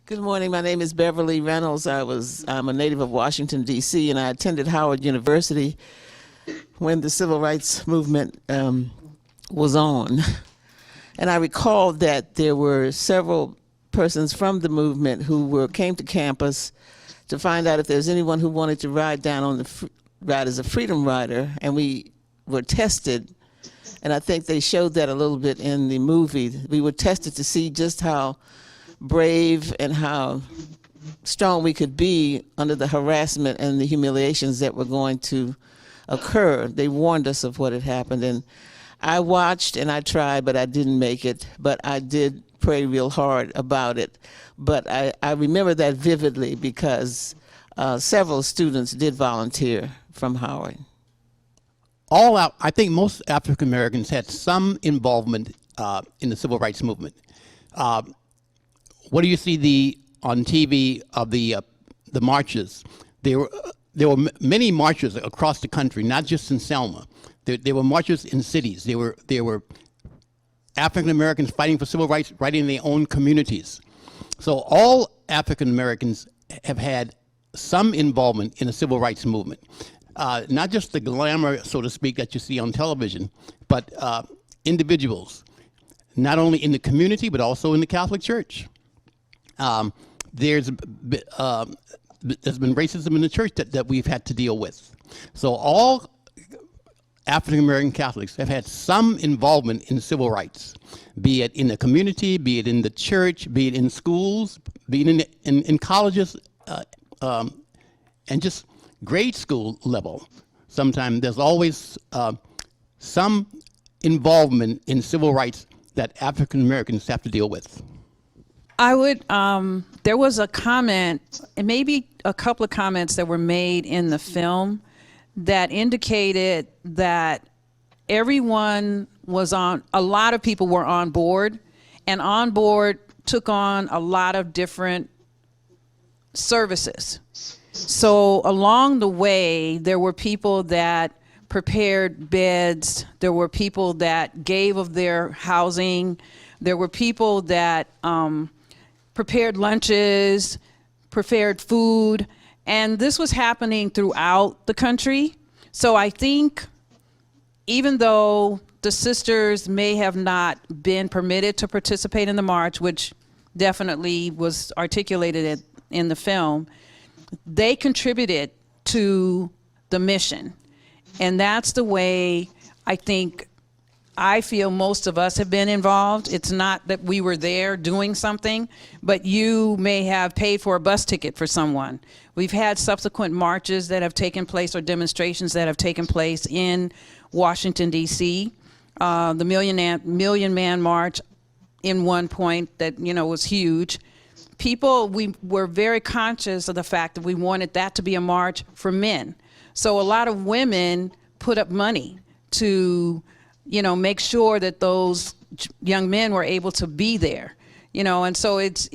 Good morning. My name is Beverly Reynolds. I'm a native of Washington, D.C., and I attended Howard University when the civil rights movement was on. And I recall that there were several persons from the movement who came to campus to find out if there was anyone who wanted to ride down on the ride as a Freedom Rider, and we were tested. And I think they showed that a little bit in the movie. We were tested to see just how brave and how strong we could be under the harassment and the humiliations that were going to occur. They warned us of what had happened, and I watched and I tried, but I didn't make it. But I did pray real hard about it. But I remember that vividly because several students did volunteer from Howard. I think most African Americans had some involvement in the civil rights movement. What do you see on TV of the marches? There were many marches across the country, not just in Selma. There were marches in cities. There were African Americans fighting for civil rights right in their own communities. So all African Americans have had some involvement in the civil rights movement. Not just the glamour, so to speak, that you see on television, but individuals, not only in the community, but also in the Catholic Church. There's been racism in the church that we've had to deal with. So all African American Catholics have had some involvement in civil rights, be it in the community, be it in the church, be it in schools, be it in colleges, and just grade school level. Sometimes there's always some involvement in civil rights that African Americans have to deal with. I would, there was a comment, and maybe a couple of comments that were made in the film that indicated that everyone was a lot of people were on board, and on board took on a lot of different services. So along the way, there were people that prepared beds, there were people that gave of their housing, there were people that prepared lunches, prepared food, and this was happening throughout the country. So I think even though the sisters may have not been permitted to participate in the march, which definitely was articulated in the film, they contributed to the mission. And that's the way I feel most of us have been involved. It's not that we were there doing something, but you may have paid for a bus ticket for someone. We've had subsequent marches that have taken place or demonstrations that have taken place in Washington, D.C. The Million Man March in one point that, was huge. We were very conscious of the fact that we wanted that to be a march for men. So a lot of women put up money to, make sure that those young men were able to be there, and so it's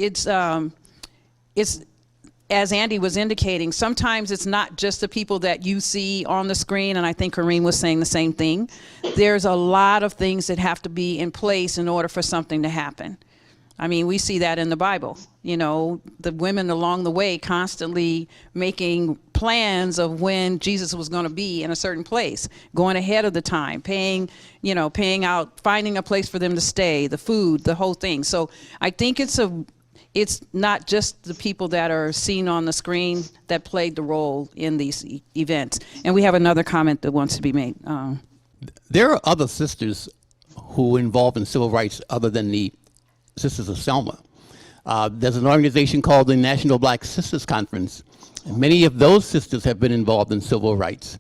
as Andy was indicating, sometimes it's not just the people that you see on the screen, and I think Kareem was saying the same thing. There's a lot of things that have to be in place in order for something to happen. I mean, we see that in the Bible, the women along the way constantly making plans of when Jesus was going to be in a certain place, going ahead of the time, paying out, finding a place for them to stay, the food, the whole thing. So I think it's not just the people that are seen on the screen that played the role in these events. And we have another comment that wants to be made. There are other sisters who were involved in civil rights other than the Sisters of Selma. There's an organization called the National Black Sisters Conference. And many of those sisters have been involved in civil rights.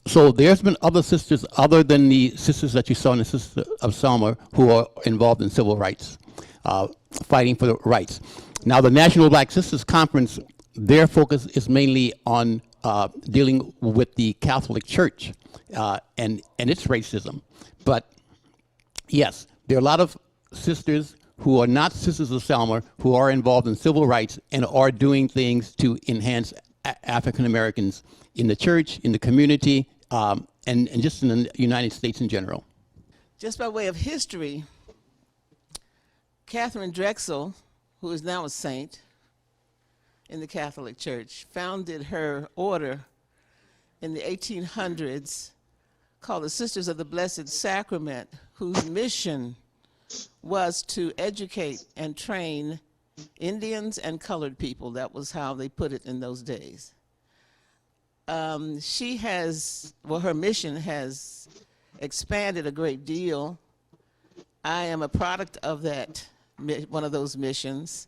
So there's been other sisters other than the sisters that you saw in the Sisters of Selma who are involved in civil rights, fighting for the rights. Now the National Black Sisters Conference, their focus is mainly on dealing with the Catholic Church and its racism. But yes, there are a lot of sisters who are not Sisters of Selma who are involved in civil rights and are doing things to enhance African Americans in the church, in the community, and just in the United States in general. Just by way of history, Catherine Drexel, who is now a saint in the Catholic Church, founded her order in the 1800s called the Sisters of the Blessed Sacrament, whose mission was to educate and train Indians and colored people. That was how they put it in those days. Her mission has expanded a great deal. I am a product of that, one of those missions,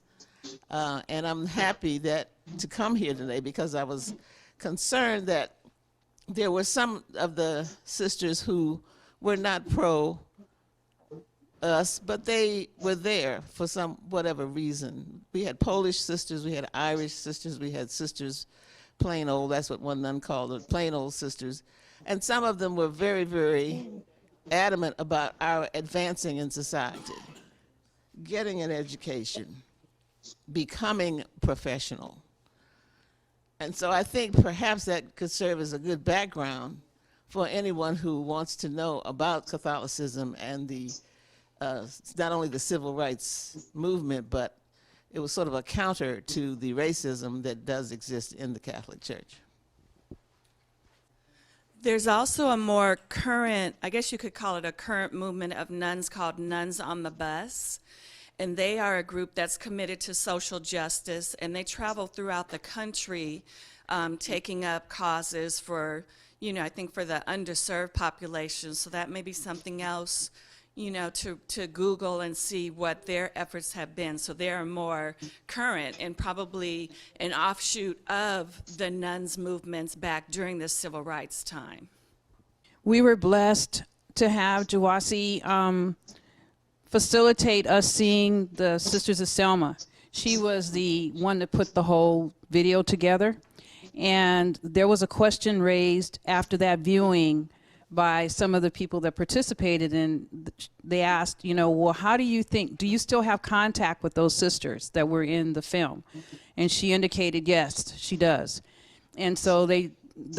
and I'm happy to come here today because I was concerned that there were some of the sisters who were not pro us, but they were there for some whatever reason. We had Polish sisters, we had Irish sisters, we had sisters plain old, that's what one nun called it, plain old sisters. And some of them were very, very adamant about our advancing in society, getting an education, becoming professional. And so I think perhaps that could serve as a good background for anyone who wants to know about Catholicism and the not only the civil rights movement, but it was sort of a counter to the racism that does exist in the Catholic Church. There's also a more current, I guess you could call it a current movement of nuns called Nuns on the Bus. And they are a group that's committed to social justice, and they travel throughout the country taking up causes for, I think for the underserved population. So that may be something else, to Google and see what their efforts have been. So they're more current and probably an offshoot of the nuns movements back during the civil rights time. We were blessed to have Jawasi facilitate us seeing the Sisters of Selma. She was the one that put the whole video together. And there was a question raised after that viewing by some of the people that participated, and they asked, well, how do you still have contact with those sisters that were in the film? And she indicated, yes, she does. And so the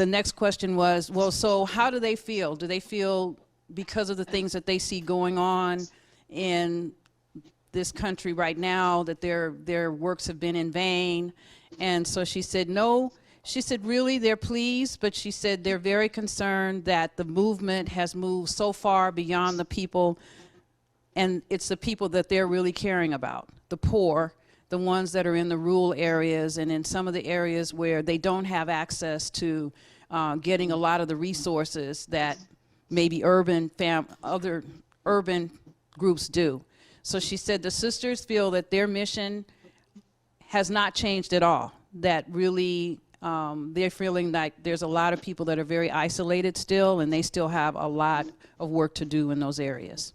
next question was, well, so how do they feel? Do they feel, because of the things that they see going on in this country right now, that their works have been in vain? And so she said, no. She said, really, they're pleased, but she said they're very concerned that the movement has moved so far beyond the people, and it's the people that they're really caring about, the poor, the ones that are in the rural areas and in some of the areas where they don't have access to getting a lot of the resources that maybe other urban groups do. So she said the sisters feel that their mission has not changed at all, that really they're feeling like there's a lot of people that are very isolated still, and they still have a lot of work to do in those areas.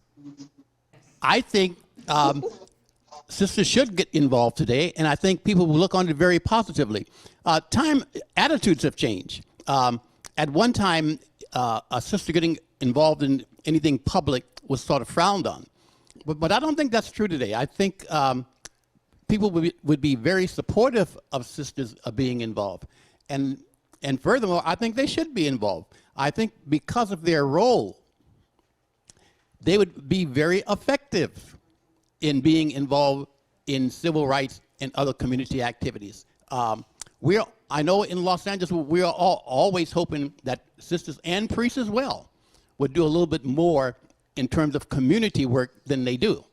I think sisters should get involved today, and I think people will look on it very positively. Attitudes have changed. At one time, a sister getting involved in anything public was sort of frowned on. But I don't think that's true today. I think people would be very supportive of sisters being involved. And furthermore, I think they should be involved. I think because of their role, they would be very effective in being involved in civil rights and other community activities. I know in Los Angeles, we are always hoping that sisters and priests as well would do a little bit more in terms of community work than they do,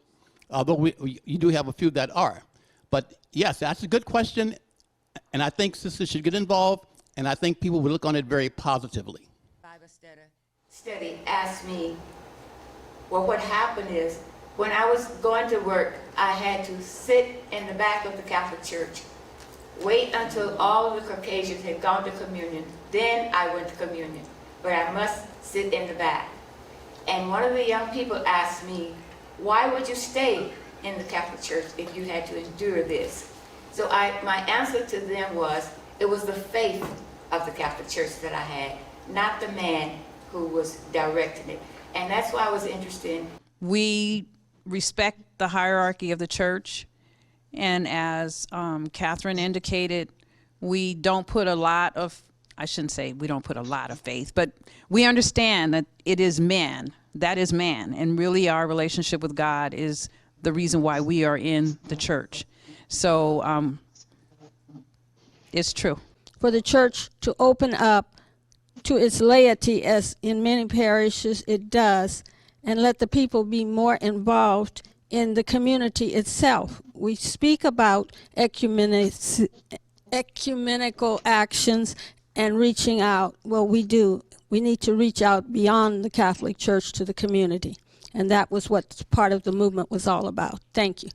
although you do have a few that are. But yes, that's a good question, and I think sisters should get involved, and I think people will look on it very positively. Bible study asked me, well, what happened is, when I was going to work, I had to sit in the back of the Catholic Church, wait until all of the Caucasians had gone to communion, then I went to communion, but I must sit in the back. And one of the young people asked me, why would you stay in the Catholic Church if you had to endure this? So my answer to them was, it was the faith of the Catholic Church that I had, not the man who was directing it. And that's why I was interested. We respect the hierarchy of the church, and as Catherine indicated, we don't put a lot of, I shouldn't say we don't put a lot of faith, but we understand that it is man, that is man, and really our relationship with God is the reason why we are in the church. So it's true. For the church to open up to its laity, as in many parishes it does, and let the people be more involved in the community itself. We speak about ecumenical actions and reaching out. Well, we do. We need to reach out beyond the Catholic Church to the community. And that was what part of the movement was all about. Thank you.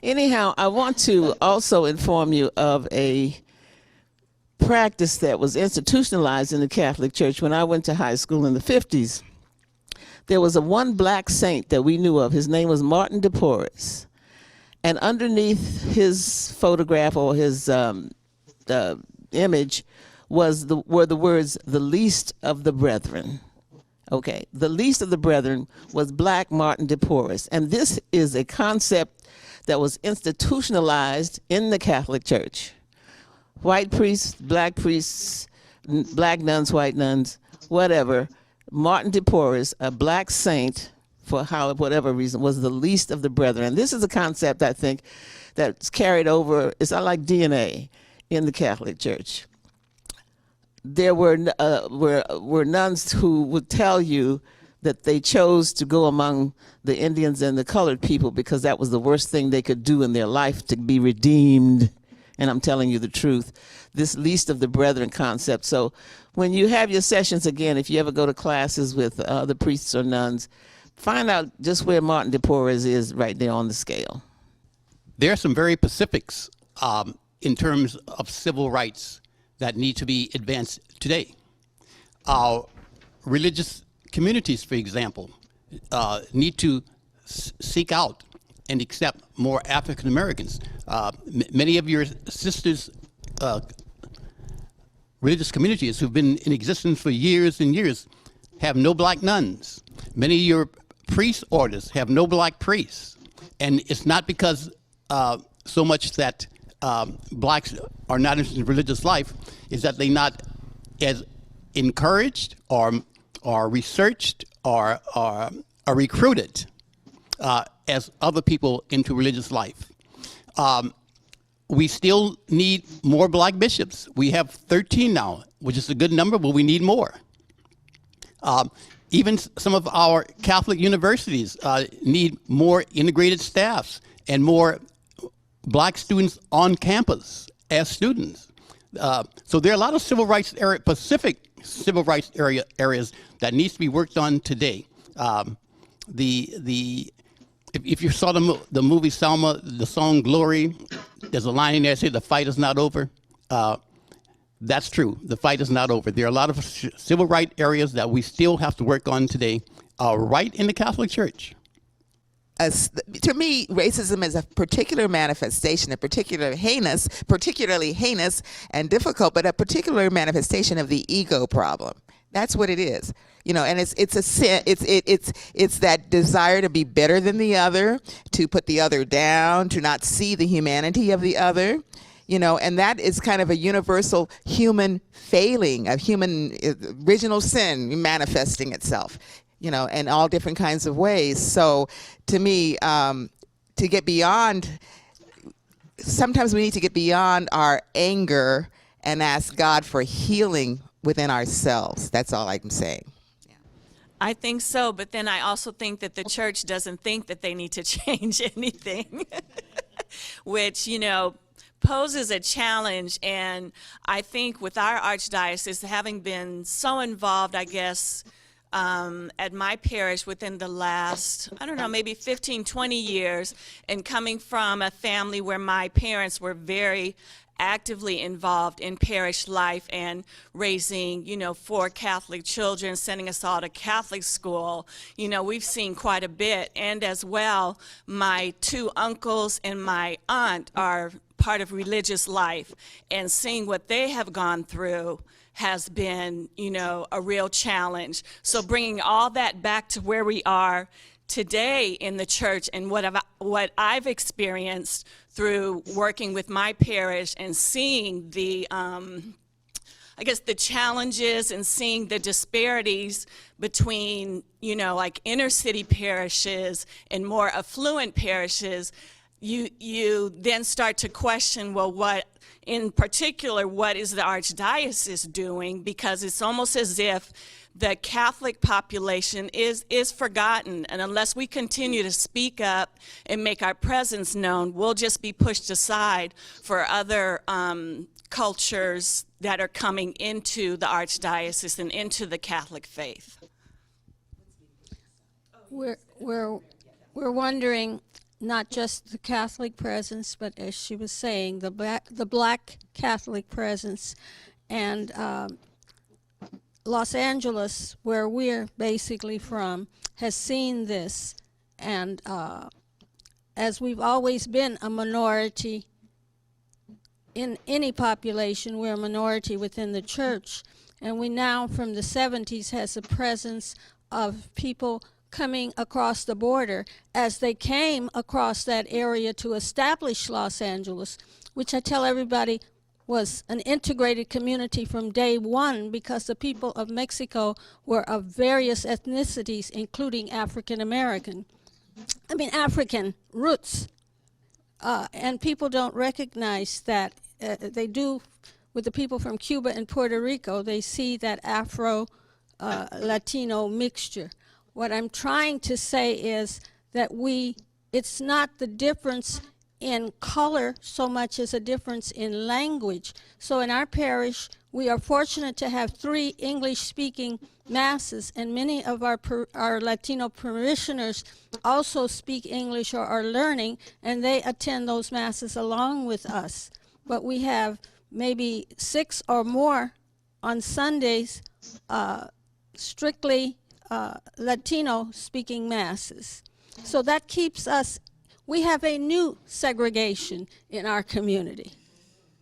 Anyhow, I want to also inform you of a practice that was institutionalized in the Catholic Church when I went to high school in the 50s. There was one black saint that we knew of. His name was Martin de Porres. And underneath his photograph or his image were the words, "the least of the brethren." Okay, the least of the brethren was Black Martin de Porres. And this is a concept that was institutionalized in the Catholic Church. White priests, black nuns, white nuns, whatever. Martin de Porres, a black saint, for whatever reason, was the least of the brethren. And this is a concept, I think, that's carried over. It's not like DNA in the Catholic Church. There were nuns who would tell you that they chose to go among the Indians and the colored people because that was the worst thing they could do in their life to be redeemed. And I'm telling you the truth, this least of the brethren concept. So when you have your sessions again, if you ever go to classes with other priests or nuns, find out just where Martin de Porres is right there on the scale. There are some very specifics in terms of civil rights that need to be advanced today. Religious communities, for example, need to seek out and accept more African Americans. Many of your sisters' religious communities who've been in existence for years and years have no black nuns. Many of your priest orders have no black priests. And it's not because so much that blacks are not interested in religious life, is that they're not as encouraged or researched or recruited as other people into religious life. We still need more black bishops. We have 13 now, which is a good number, but we need more. Even some of our Catholic universities need more integrated staffs and more black students on campus as students. So there are a lot of specific civil rights areas that needs to be worked on today. If you saw the movie Selma, the song Glory, there's a line in there that says the fight is not over. That's true. The fight is not over. There are a lot of civil rights areas that we still have to work on today, right in the Catholic Church. To me, racism is a particular manifestation, particularly heinous and difficult, but a particular manifestation of the ego problem. That's what it is, you know. And it's a sin. It's that desire to be better than the other, to put the other down, to not see the humanity of the other, you know. And that is kind of a universal human failing, a human original sin manifesting itself, you know, in all different kinds of ways. So to me, to get beyond, sometimes we need to get beyond our anger and ask God for healing within ourselves. That's all I'm saying. I think so, but then I also think that the church doesn't think that they need to change anything, which, you know, poses a challenge. And I think with our archdiocese having been so involved, I guess, at my parish within the last, I don't know, maybe 15, 20 years, and coming from a family where my parents were very actively involved in parish life and raising, you know, 4 Catholic children, sending us all to Catholic school. You know, we've seen quite a bit. And as well, my 2 uncles and my aunt are part of religious life, and seeing what they have gone through has been, you know, a real challenge. So bringing all that back to where we are today in the church and what I've experienced through working with my parish and seeing the I guess, the challenges and seeing the disparities between, you know, like inner city parishes and more affluent parishes, you then start to question, well, what, in particular, what is the Archdiocese doing? Because it's almost as if the Catholic population is forgotten, and unless we continue to speak up and make our presence known, we'll just be pushed aside for other cultures that are coming into the Archdiocese and into the Catholic faith. We're wondering not just the Catholic presence, but as she was saying, the black Catholic presence, and Los Angeles, where we're basically from, has seen this, and as we've always been a minority in any population, we're a minority within the church, and we now from the 70s has a presence of people coming across the border as they came across that area to establish Los Angeles, which I tell everybody was an integrated community from day one, because the people of Mexico were of various ethnicities, including African roots. And people don't recognize that. They do with the people from Cuba and Puerto Rico. They see that Afro-Latino mixture. What I'm trying to say is that it's not the difference in color so much as a difference in language. So in our parish, we are fortunate to have 3 English-speaking masses, and many of our Latino parishioners also speak English or are learning, and they attend those masses along with us. But we have maybe 6 or more on Sundays, strictly Latino-speaking masses. So that keeps us, we have a new segregation in our community.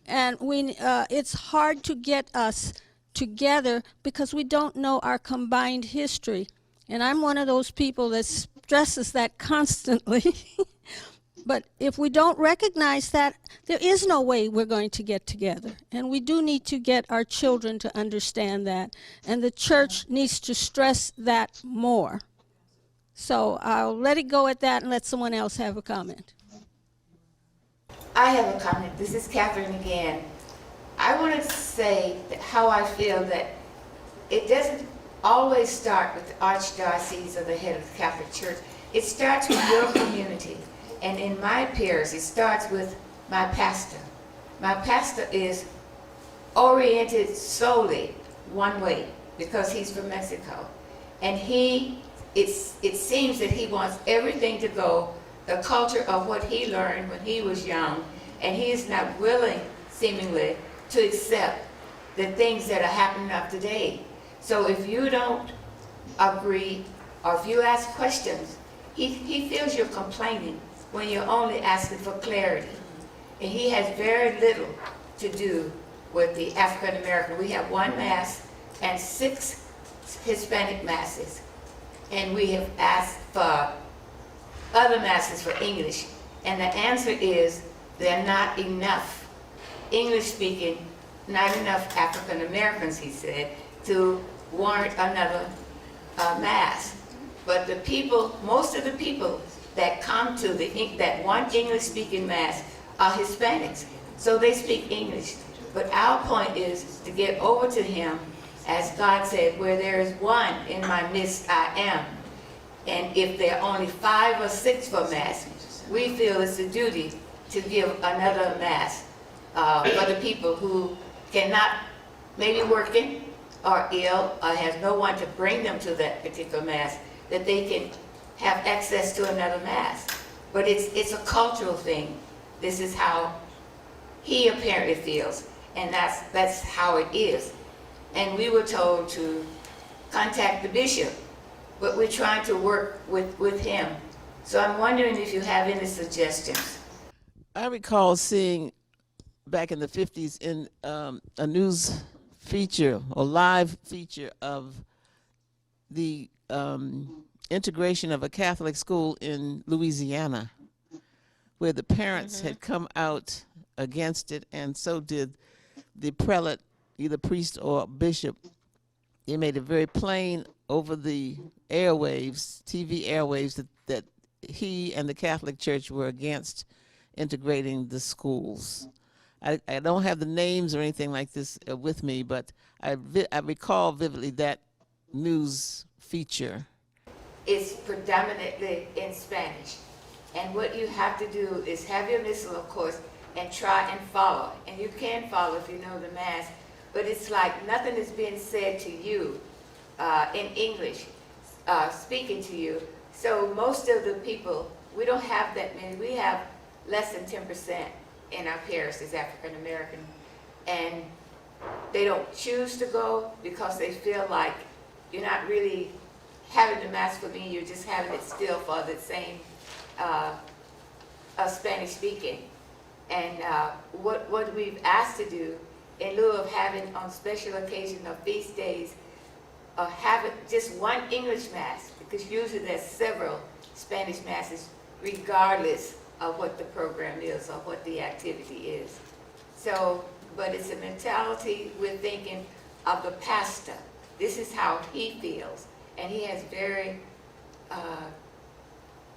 And it's hard to get us together because we don't know our combined history. And I'm one of those people that stresses that constantly. But if we don't recognize that, there is no way we're going to get together. And we do need to get our children to understand that. And the church needs to stress that more. So I'll let it go at that and let someone else have a comment. I have a comment. This is Catherine again. I want to say that how I feel that it doesn't always start with the Archdiocese or the head of the Catholic Church. It starts with your community. And in my parish, it starts with my pastor. My pastor is oriented solely one way because he's from Mexico. And it seems that he wants everything to go, the culture of what he learned when he was young, and he is not willing, seemingly, to accept the things that are happening up today. So if you don't agree, or if you ask questions, he feels you're complaining when you're only asking for clarity. And he has very little to do with the African American. We have 1 Mass and 6 Hispanic Masses. And we have asked for other Masses for English. And the answer is there are not enough English speaking, not enough African Americans, he said, to warrant another Mass. But the people, most of the people that come to that one English-speaking Mass are Hispanics, so they speak English. But our point is to get over to him, as God said, where there is one in my midst, I am. And if there are only 5 or 6 for Mass, we feel it's a duty to give another Mass for the people who cannot, maybe working or ill, or has no one to bring them to that particular Mass, that they can have access to another Mass. But it's a cultural thing. This is how he apparently feels, and that's how it is. And we were told to contact the bishop, but we're trying to work with him. So I'm wondering if you have any suggestions. I recall seeing back in the 50s in a news feature or live feature of the integration of a Catholic school in Louisiana, where the parents had come out against it, and so did the prelate either priest or bishop, he made it very plain over the airwaves, TV airwaves, that he and the Catholic Church were against integrating the schools. I don't have the names or anything like this with me, but I recall vividly that news feature. It's predominantly in Spanish. And what you have to do is have your missal, of course, and try and follow. And you can follow if you know the Mass, but it's like nothing is being said to you in English, speaking to you. So most of the people, we don't have that many. We have less than 10% in our parish is African American. And they don't choose to go because they feel like you're not really having the Mass for me, you're just having it still for the same Spanish speaking. And what we've asked to do, in lieu of having on special occasions or feast days, have it just one English Mass, because usually there's several Spanish Masses regardless of what the program is or what the activity is. So, but it's a mentality we're thinking of the pastor. This is how he feels. And he has very, I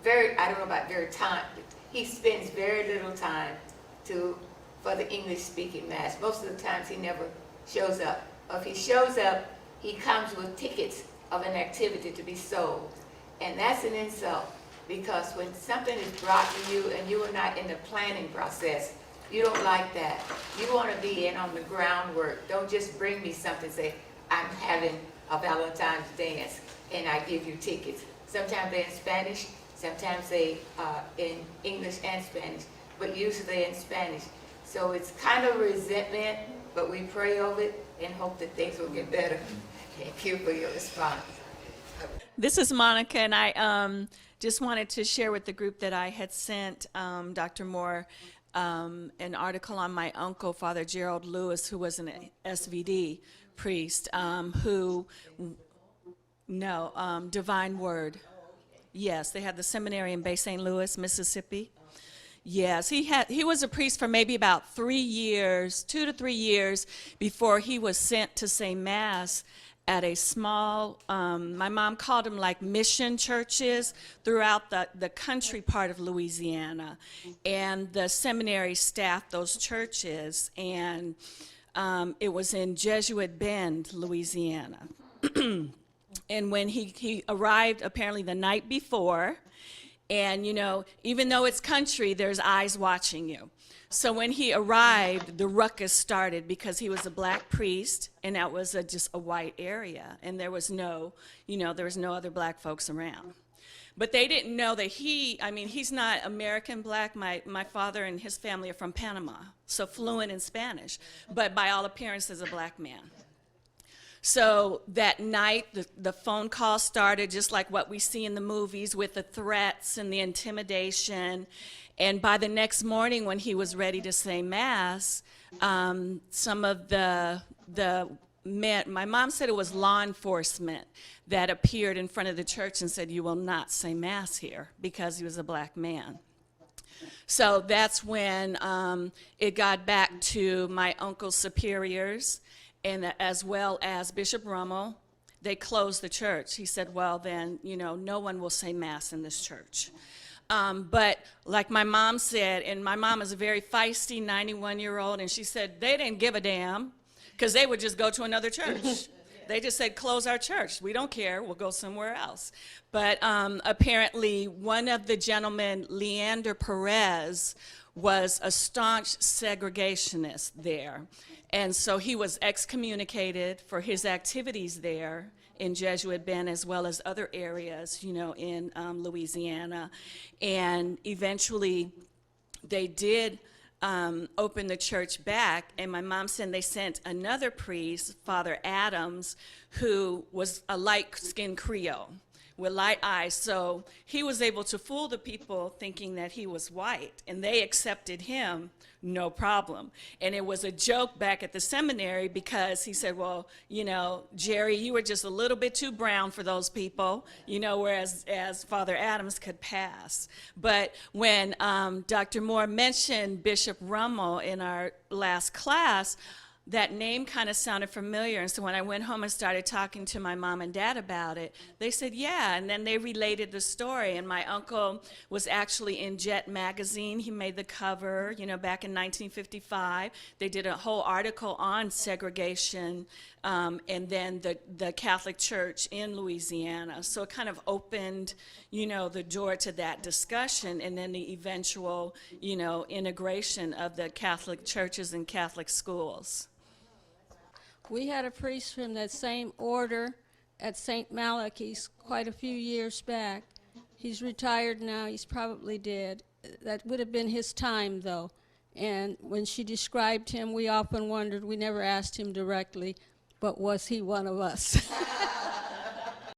don't know about very time, but he spends very little time for the English speaking Mass. Most of the times he never shows up. Or if he shows up, he comes with tickets of an activity to be sold. And that's an insult, because when something is brought to you and you are not in the planning process, you don't like that. You want to be in on the groundwork. Don't just bring me something, say, I'm having a Valentine's dance and I give you tickets. Sometimes they're in Spanish, sometimes they in English and Spanish, but usually they're in Spanish. So it's kind of resentment, but we pray over it and hope that things will get better. Thank you for your response. This is Monica, and I just wanted to share with the group that I had sent Dr. Moore an article on my uncle, Father Gerald Lewis, who was an SVD priest, Divine Word. Yes, they had the seminary in Bay St. Louis, Mississippi. Yes, he was a priest for maybe about 3 years, 2 to 3 years, before he was sent to say Mass at a small, my mom called them like mission churches throughout the country part of Louisiana. And the seminary staffed those churches, and it was in Jesuit Bend, Louisiana. And when he arrived apparently the night before, and even though it's country, there's eyes watching you. So when he arrived, the ruckus started because he was a black priest, and that was just a white area, and there was no other black folks around. But they didn't know that he's not American black. My father and his family are from Panama, so fluent in Spanish, but by all appearances a black man. So that night, the phone call started just like what we see in the movies, with the threats and the intimidation. And by the next morning, when he was ready to say Mass, some of the men, my mom said it was law enforcement that appeared in front of the church and said, "You will not say Mass here," because he was a black man. So that's when it got back to my uncle's superiors, and as well as Bishop Rummel. They closed the church. He said, well, then, no one will say Mass in this church. But like my mom said, and my mom is a very feisty 91-year-old, and she said they didn't give a damn, because they would just go to another church. They just said, close our church. We don't care. We'll go somewhere else. But apparently one of the gentlemen, Leander Perez, was a staunch segregationist there. And so he was excommunicated for his activities there in Jesuit Bend, as well as other areas, in Louisiana. And eventually they did open the church back, and my mom said they sent another priest, Father Adams, who was a light-skinned Creole with light eyes. So he was able to fool the people thinking that he was white, and they accepted him, no problem. And it was a joke back at the seminary, because he said, well, Jerry, you were just a little bit too brown for those people, whereas Father Adams could pass. But when Dr. Moore mentioned Bishop Rummel in our last class, that name kind of sounded familiar. And so when I went home and started talking to my mom and dad about it, they said, yeah. And then they related the story. And my uncle was actually in Jet magazine. He made the cover, back in 1955. They did a whole article on segregation and then the Catholic Church in Louisiana. So it kind of opened, the door to that discussion, and then the eventual, integration of the Catholic churches and Catholic schools. We had a priest from that same order at St. Malachi's quite a few years back. He's retired now. He's probably dead. That would have been his time, though. And when she described him, we often wondered, we never asked him directly, but was he one of us?